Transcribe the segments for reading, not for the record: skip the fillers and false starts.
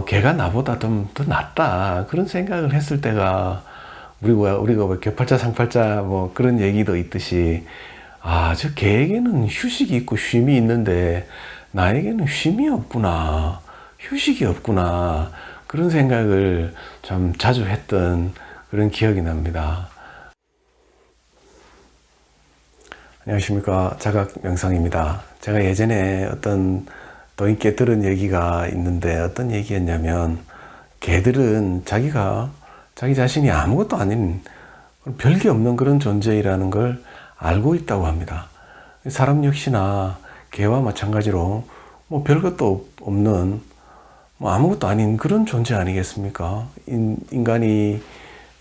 걔가 나보다 더 낫다. 그런 생각을 했을 때가, 우리가 뭐 격팔자, 상팔자 뭐 그런 얘기도 있듯이, 저 걔에게는 휴식이 있고 쉼이 있는데, 나에게는 쉼이 없구나. 휴식이 없구나. 그런 생각을 참 자주 했던 그런 기억이 납니다. 안녕하십니까. 자각명상입니다. 제가 예전에 어떤 도인께 들은 얘기가 있는데, 어떤 얘기였냐면, 개들은 자기 자신이 아무것도 아닌 별게 없는 그런 존재이라는 걸 알고 있다고 합니다. 사람 역시나 개와 마찬가지로 뭐 별것도 없는 뭐 아무것도 아닌 그런 존재 아니겠습니까? 인간이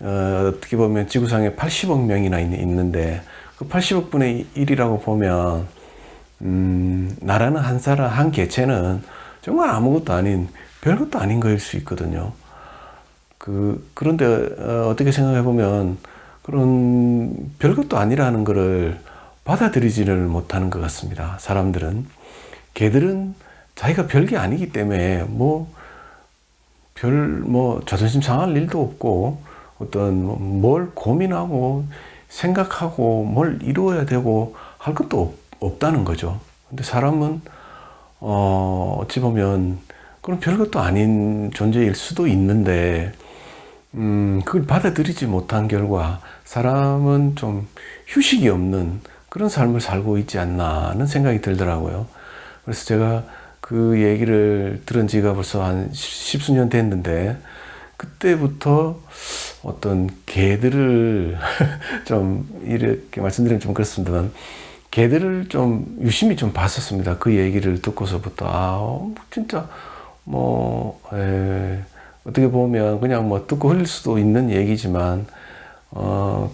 어떻게 보면 지구상에 80억 명이나 있는데, 그 80억 분의 1이라고 보면 나라는 한 개체는 정말 아무것도 아닌, 별것도 아닌 거일 수 있거든요. 그런데 어떻게 생각해 보면 그런 별것도 아니라는 것을 받아들이지를 못하는 것 같습니다. 사람들은. 개들은 자기가 별게 아니기 때문에 자존심 상할 일도 없고, 뭘 고민하고 생각하고 뭘 이루어야 되고 할 것도 없다는 거죠. 근데 사람은 어찌 보면 그런 별것도 아닌 존재일 수도 있는데, 그걸 받아들이지 못한 결과 사람은 좀 휴식이 없는 그런 삶을 살고 있지 않나 하는 생각이 들더라고요. 그래서 제가 그 얘기를 들은 지가 벌써 한 십수년 됐는데, 그때부터 어떤 개들을 좀 이렇게 말씀드리면 좀 그렇습니다만, 개들을 좀 유심히 좀 봤었습니다. 그 얘기를 듣고서부터 진짜 어떻게 보면 그냥 듣고 흘릴 수도 있는 얘기지만,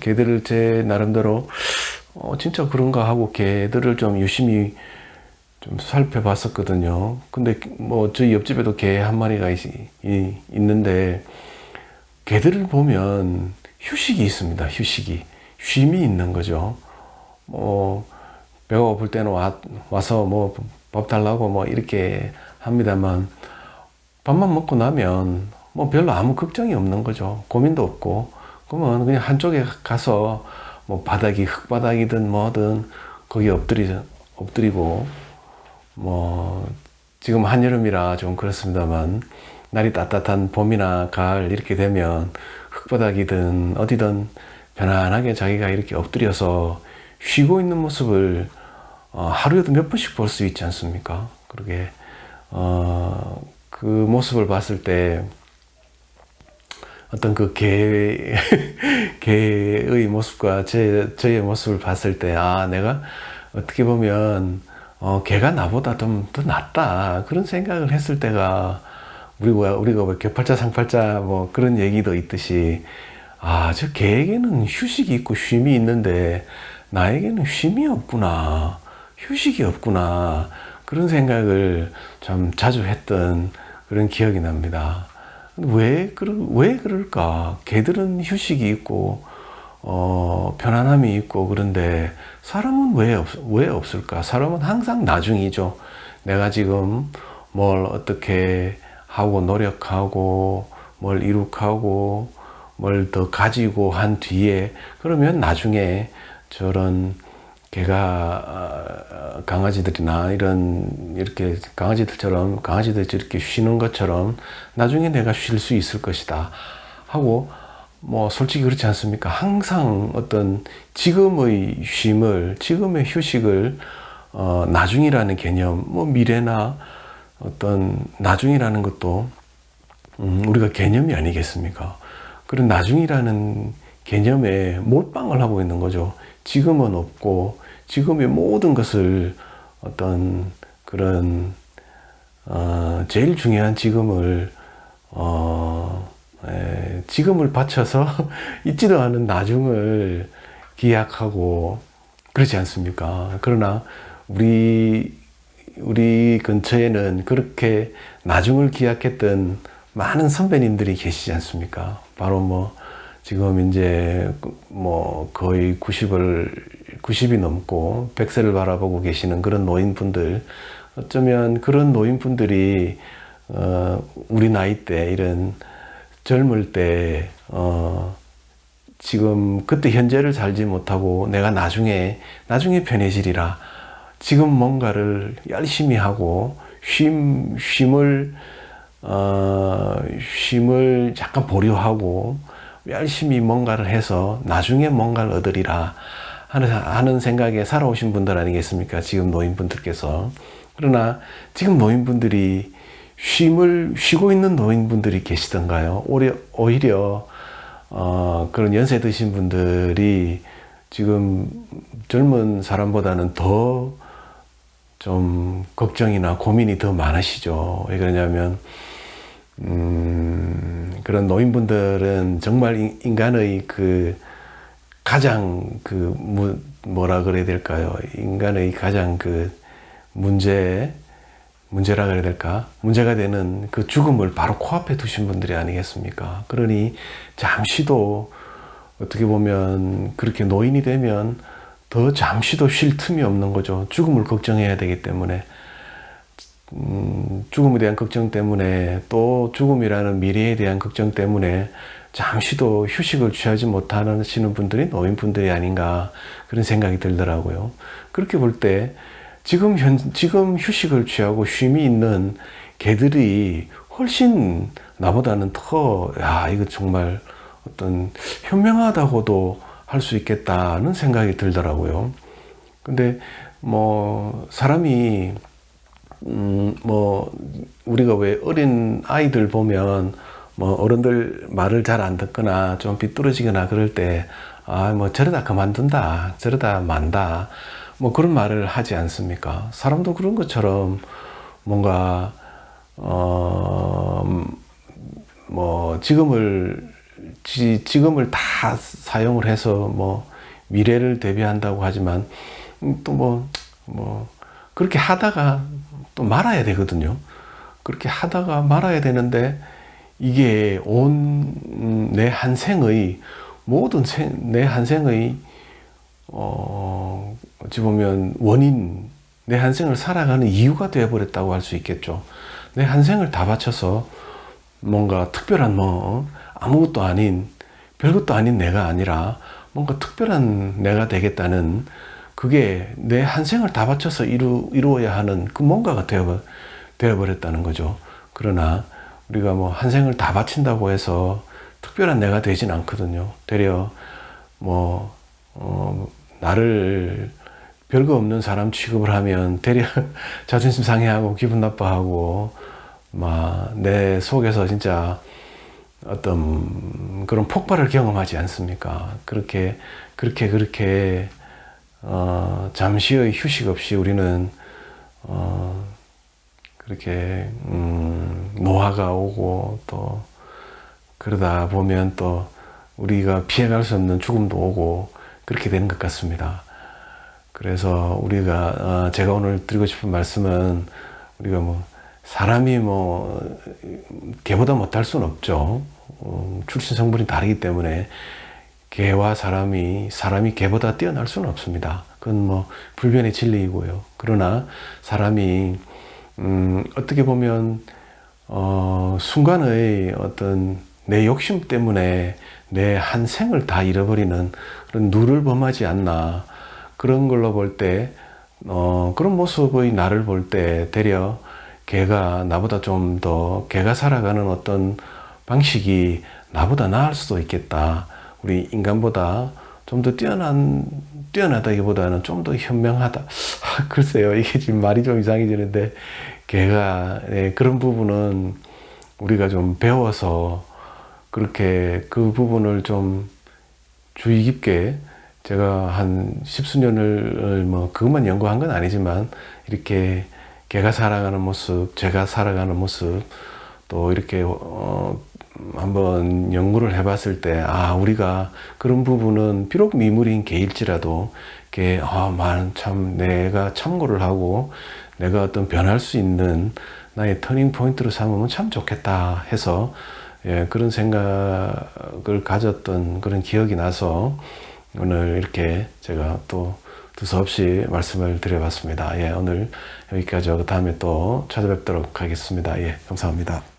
개들을 제 나름대로 진짜 그런가 하고 개들을 좀 유심히 좀 살펴봤었거든요. 근데 저희 옆집에도 개 한 마리가 있는데, 개들을 보면 휴식이 있습니다. 쉼이 있는 거죠. 배가 고플 때는 와서 밥 달라고 이렇게 합니다만, 밥만 먹고 나면 별로 아무 걱정이 없는 거죠. 고민도 없고. 그러면 그냥 한쪽에 가서 바닥이 흙바닥이든 뭐든 거기 엎드리고, 지금 한여름이라 좀 그렇습니다만, 날이 따뜻한 봄이나 가을 이렇게 되면 흙바닥이든 어디든 편안하게 자기가 이렇게 엎드려서 쉬고 있는 모습을 하루에도 몇 번씩 볼 수 있지 않습니까? 그러게 그 모습을 봤을 때, 어떤 그 개의 모습과 저의 모습을 봤을 때, 내가 어떻게 보면 개가 나보다 더 낫다. 그런 생각을 했을 때가, 우리가 뭐 격팔자, 상팔자 뭐 그런 얘기도 있듯이, 저 개에게는 휴식이 있고 쉼이 있는데 나에게는 쉼이 없구나. 휴식이 없구나. 그런 생각을 참 자주 했던 그런 기억이 납니다. 왜 그럴까? 개들은 휴식이 있고, 편안함이 있고, 그런데 사람은 왜 없을까? 사람은 항상 나중이죠. 내가 지금 뭘 어떻게 하고 노력하고 뭘 이룩하고 뭘 더 가지고 한 뒤에, 그러면 나중에 저런 개가 강아지들이나 이렇게 강아지들이 이렇게 쉬는 것처럼 나중에 내가 쉴 수 있을 것이다 하고, 솔직히 그렇지 않습니까? 항상 어떤 지금의 휴식을 나중이라는 개념, 미래나 어떤 나중이라는 것도 우리가 개념이 아니겠습니까? 그런 나중이라는 개념에 몰빵을 하고 있는 거죠. 지금은 없고, 지금의 모든 것을 어떤 그런 제일 중요한 지금을 바쳐서 있지도 않은 나중을 기약하고 그렇지 않습니까? 그러나 우리 근처에는 그렇게 나중을 기약했던 많은 선배님들이 계시지 않습니까? 바로 지금 이제 거의 90이 넘고 100세를 바라보고 계시는 그런 노인분들, 어쩌면 그런 노인분들이 우리 나이 때 이런 젊을 때 지금 그때 현재를 살지 못하고 내가 나중에 편해지리라. 지금 뭔가를 열심히 하고 쉼을 잠깐 보류하고 열심히 뭔가를 해서 나중에 뭔가를 얻으리라 하는 생각에 살아오신 분들 아니겠습니까? 지금 노인분들께서. 그러나 지금 노인분들이 쉬고 있는 노인분들이 계시던가요? 오히려 그런 연세 드신 분들이 지금 젊은 사람보다는 더 좀 걱정이나 고민이 더 많으시죠. 왜 그러냐면 그런 노인분들은 정말 인간의 그 가장 뭐라 그래야 될까요? 인간의 가장 그 문제라 그래야 될까? 문제가 되는 그 죽음을 바로 코앞에 두신 분들이 아니겠습니까? 그러니 잠시도 어떻게 보면 그렇게 노인이 되면 더 잠시도 쉴 틈이 없는 거죠. 죽음을 걱정해야 되기 때문에. 죽음에 대한 걱정 때문에 또 죽음이라는 미래에 대한 걱정 때문에 잠시도 휴식을 취하지 못하시는 분들이 노인분들이 아닌가 그런 생각이 들더라고요. 그렇게 볼 때 지금 휴식을 취하고 쉼이 있는 개들이 훨씬 나보다는 이거 정말 어떤 현명하다고도 할 수 있겠다는 생각이 들더라고요. 근데 사람이 우리가 왜 어린 아이들 보면 어른들 말을 잘 안 듣거나 좀 삐뚤어지거나 그럴 때 저러다 그만둔다, 저러다 만다, 그런 말을 하지 않습니까? 사람도 그런 것처럼 뭔가 지금을 다 사용을 해서 미래를 대비한다고 하지만 또 그렇게 하다가 또 말아야 되거든요. 그렇게 하다가 말아야 되는데 이게 온 내 한 생의 내 한 생의 어찌 보면 원인, 내 한 생을 살아가는 이유가 되어버렸다고 할 수 있겠죠. 내 한 생을 다 바쳐서 뭔가 특별한 아무것도 아닌 별것도 아닌 내가 아니라 뭔가 특별한 내가 되겠다는 그게 내 한 생을 다 바쳐서 이루어야 하는 그 뭔가가 되어버렸다는 거죠. 그러나 우리가 한 생을 다 바친다고 해서 특별한 내가 되진 않거든요. 되려 나를 별거 없는 사람 취급을 하면 되려 자존심 상해하고 기분 나빠하고 내 속에서 진짜 어떤 그런 폭발을 경험하지 않습니까? 그렇게 잠시의 휴식 없이 우리는 그렇게 노화가 오고 또 그러다 보면 또 우리가 피해갈 수 없는 죽음도 오고 그렇게 되는 것 같습니다. 그래서 우리가 제가 오늘 드리고 싶은 말씀은 우리가 사람이 개보다 못할 수는 없죠. 출신 성분이 다르기 때문에 개와 사람이 개보다 뛰어날 수는 없습니다. 그건 불변의 진리이고요. 그러나 사람이 어떻게 보면 순간의 어떤 내 욕심 때문에 내 한 생을 다 잃어버리는 그런 누를 범하지 않나 그런 걸로 볼 때 그런 모습의 나를 볼 때 되려 개가 나보다 좀 더 개가 살아가는 어떤 방식이 나보다 나을 수도 있겠다. 우리 인간보다 좀 더 뛰어나다기보다는 좀 더 현명하다. 글쎄요, 이게 지금 말이 좀 이상해지는데 개가 그런 부분은 우리가 좀 배워서 그렇게 그 부분을 좀 주의 깊게 제가 한 십수년을 그것만 연구한 건 아니지만 이렇게 개가 살아가는 모습, 제가 살아가는 모습 또 이렇게 한번 연구를 해봤을 때 우리가 그런 부분은 비록 미물인 개일지라도 참 내가 참고를 하고 내가 어떤 변할 수 있는 나의 터닝 포인트로 삼으면 참 좋겠다 해서 그런 생각을 가졌던 그런 기억이 나서 오늘 이렇게 제가 또 두서없이 말씀을 드려봤습니다. 예, 오늘 여기까지 하고 다음에 또 찾아뵙도록 하겠습니다. 예, 감사합니다.